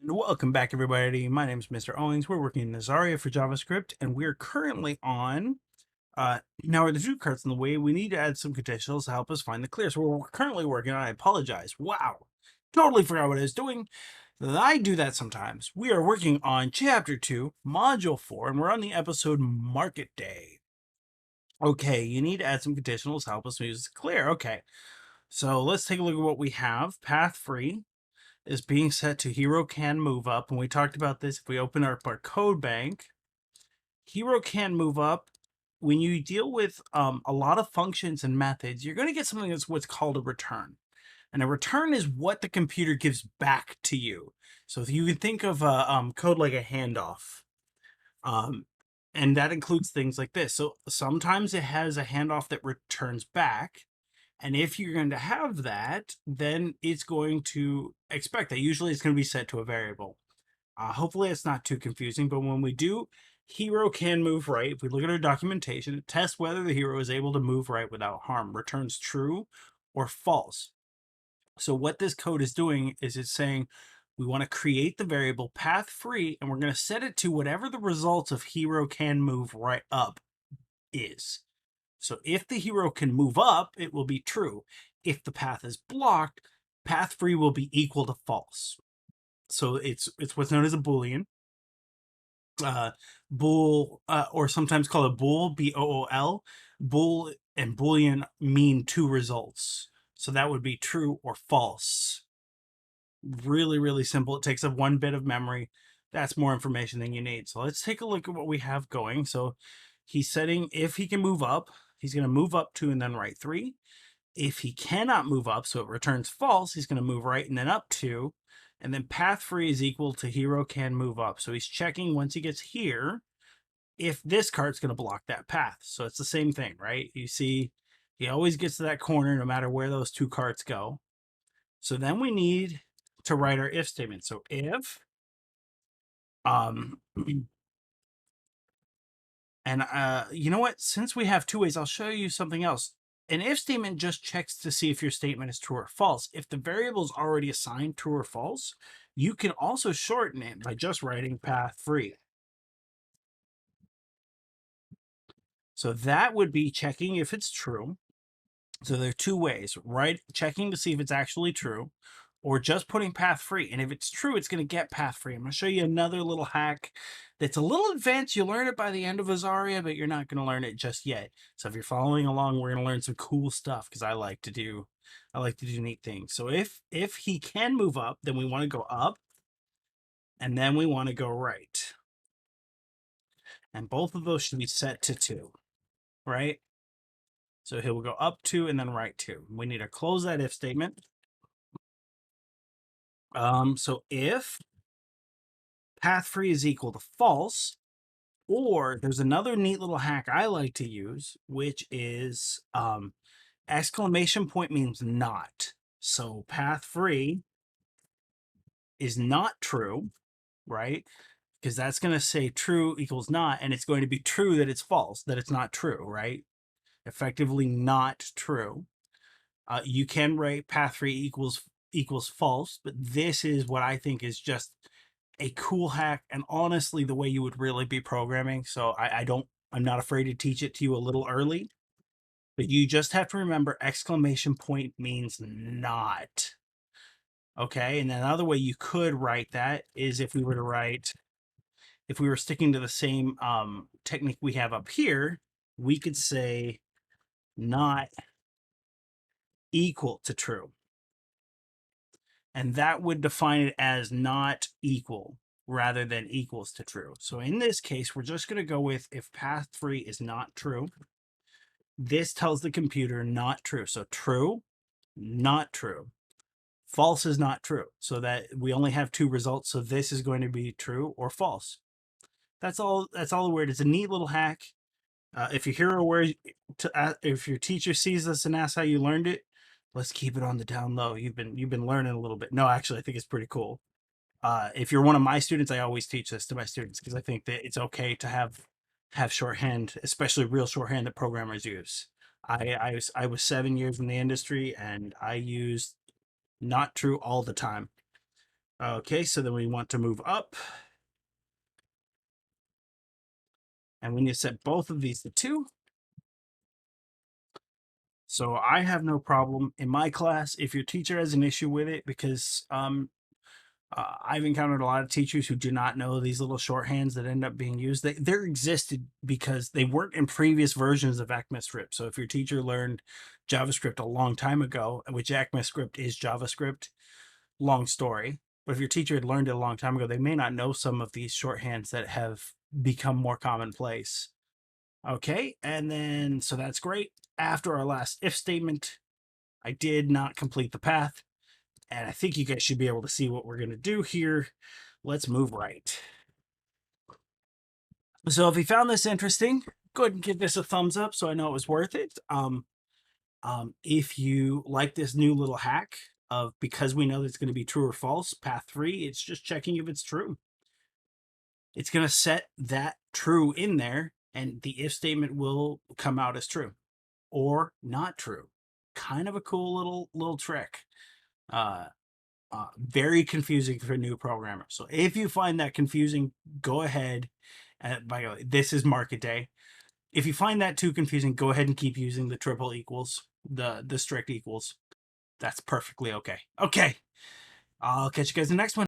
Welcome back, everybody. My name is Mr. Owens. We're working in Ozaria for JavaScript, and we're currently on now are the two cards in the way. We need to add some conditionals to help us find the clear. So we're currently working on. I apologize. Wow, totally forgot what I was doing. I do that sometimes. We are working on Chapter 2, Module 4, and we're on the episode Market Day. Okay, you need to add some conditionals to help us use clear. Okay, so let's take a look at what we have. Path free is being set to hero can move up. And we talked about this. If we open up our code bank, hero can move up. When you deal with a lot of functions and methods, you're going to get something that's what's called a return. And a return is what the computer gives back to you. So if you can think of code like a handoff, um, and that includes things like this. So sometimes it has a handoff that returns back. And if you're going to have that, then it's going to expect that. Usually it's going to be set to a variable. Hopefully it's not too confusing, but when we do, hero can move right. If we look at our documentation, it tests whether the hero is able to move right without harm, returns true or false. So what this code is doing is it's saying we want to create the variable path free, and we're going to set it to whatever the results of hero can move right up is. So if the hero can move up, it will be true. If the path is blocked, path free will be equal to false. So it's what's known as a Boolean. Bool, or sometimes called a bool, B-O-O-L. Bool and Boolean mean two results. So that would be true or false. Really, really simple. It takes up one bit of memory. That's more information than you need. So let's take a look at what we have going. So he's setting if he can move up, he's going to move up 2 and then right 3. If he cannot move up, so it returns false, he's going to move right and then up 2. And then path free is equal to hero can move up. So he's checking once he gets here if this cart's going to block that path. So it's the same thing, right? You see, he always gets to that corner no matter where those two carts go. So then we need to write our if statement. So if, and you know what? Since we have two ways, I'll show you something else. An if statement just checks to see if your statement is true or false. If the variable is already assigned true or false, you can also shorten it by just writing path free. So that would be checking if it's true. So there are two ways, right? Checking to see if it's actually true, or just putting path free. And if it's true, it's going to get path free. I'm going to show you another little hack that's a little advanced. You learn it by the end of Ozaria, but you're not going to learn it just yet. So if you're following along, we're going to learn some cool stuff because I like to do neat things. So if he can move up, then we want to go up, and then we want to go right. And both of those should be set to 2, right? So he will go up 2 and then right 2. We need to close that if statement. So if path free is equal to false, or there's another neat little hack I like to use, which is exclamation point means not. So path free is not true, right? Because that's going to say true equals not, and it's going to be true that it's false, that it's not true, right? Effectively not true. You can write path free equals false, but this is what I think is just a cool hack, and honestly the way you would really be programming. So I'm not afraid to teach it to you a little early, but you just have to remember exclamation point means not. Okay, and another way you could write that is if we were sticking to the same technique we have up here, we could say not equal to true, and that would define it as not equal rather than equals to true. So in this case, we're just going to go with if path free is not true. This tells the computer not true. So true, not true. False is not true. So that we only have 2 results. So this is going to be true or false. That's all the word. It's a neat little hack. If your hero if your teacher sees this and asks how you learned it, let's keep it on the down low. You've been learning a little bit. No, actually, I think it's pretty cool. If you're one of my students, I always teach this to my students because I think that it's okay to have shorthand, especially real shorthand that programmers use. I was 7 years in the industry and I used not true all the time. Okay, so then we want to move up. And we need to set both of these to 2. So I have no problem in my class if your teacher has an issue with it, because I've encountered a lot of teachers who do not know these little shorthands that end up being used. They're existed because they weren't in previous versions of ECMAScript. So if your teacher learned JavaScript a long time ago, which ECMAScript is JavaScript, long story. But if your teacher had learned it a long time ago, they may not know some of these shorthands that have become more commonplace. Okay, and then, so that's great. After our last if statement, I did not complete the path, and I think you guys should be able to see what we're going to do here. Let's move right. So if you found this interesting, go ahead and give this a thumbs up so I know it was worth it. If you like this new little hack of, because we know that it's going to be true or false, path 3, it's just checking if it's true. It's going to set that true in there, and the if statement will come out as true or not true. Kind of a cool little trick. Very confusing for new programmers. So if you find that confusing, go ahead. By the way, this is market day. If you find that too confusing, go ahead and keep using the triple equals, the strict equals. That's perfectly okay. Okay, I'll catch you guys in the next one.